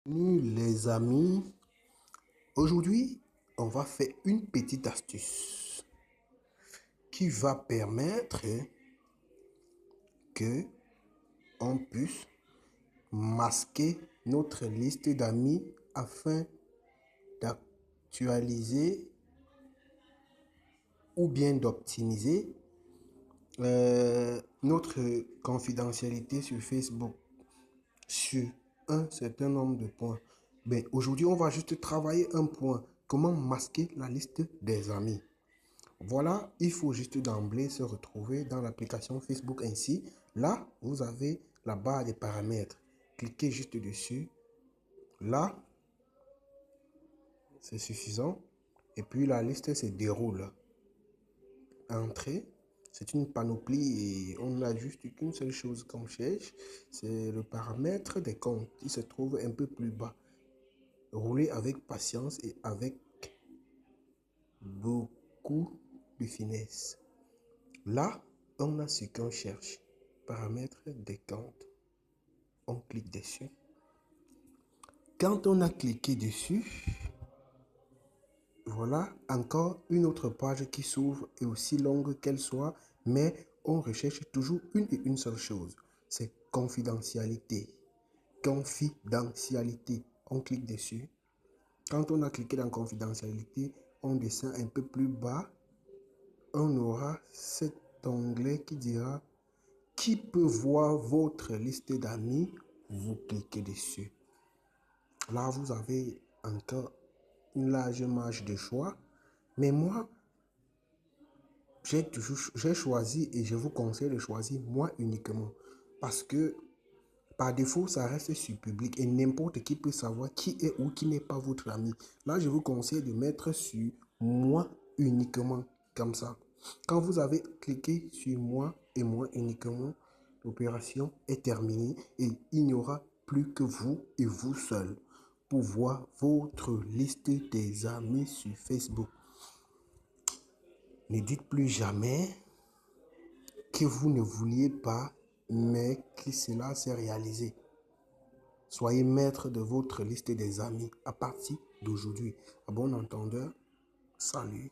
Salut les amis, aujourd'hui on va faire une petite astuce qui va permettre que on puisse masquer notre liste d'amis afin d'actualiser ou bien d'optimiser notre confidentialité sur Facebook sur un certain nombre de points. Ben, aujourd'hui, on va juste travailler un point. Comment masquer la liste des amis? Voilà, il faut juste d'emblée se retrouver dans l'application Facebook ainsi. Là, vous avez la barre des paramètres. Cliquez juste dessus. Là, c'est suffisant. Et puis la liste se déroule. Entrée. C'est une panoplie et on n'a juste qu'une seule chose qu'on cherche. C'est le paramètre des comptes. Il se trouve un peu plus bas. Roulez avec patience et avec beaucoup de finesse. Là, on a ce qu'on cherche. Paramètres des comptes. On clique dessus. Quand on a cliqué dessus, voilà encore une autre page qui s'ouvre et aussi longue qu'elle soit, mais on recherche toujours une et une seule chose. C'est confidentialité. Confidentialité. On clique dessus. Quand on a cliqué dans confidentialité, on descend un peu plus bas. On aura cet onglet qui dira qui peut voir votre liste d'amis. Vous cliquez dessus. Là, vous avez encore une large marge de choix. Mais moi, j'ai choisi et je vous conseille de choisir moi uniquement. Parce que par défaut, ça reste sur public et n'importe qui peut savoir qui est ou qui n'est pas votre ami. Là, je vous conseille de mettre sur moi uniquement, comme ça. Quand vous avez cliqué sur moi et moi uniquement, l'opération est terminée et il n'y aura plus que vous et vous seul pour voir votre liste des amis sur Facebook. Ne dites plus jamais que vous ne vouliez pas, mais que cela s'est réalisé. Soyez maître de votre liste des amis à partir d'aujourd'hui. À bon entendeur, salut.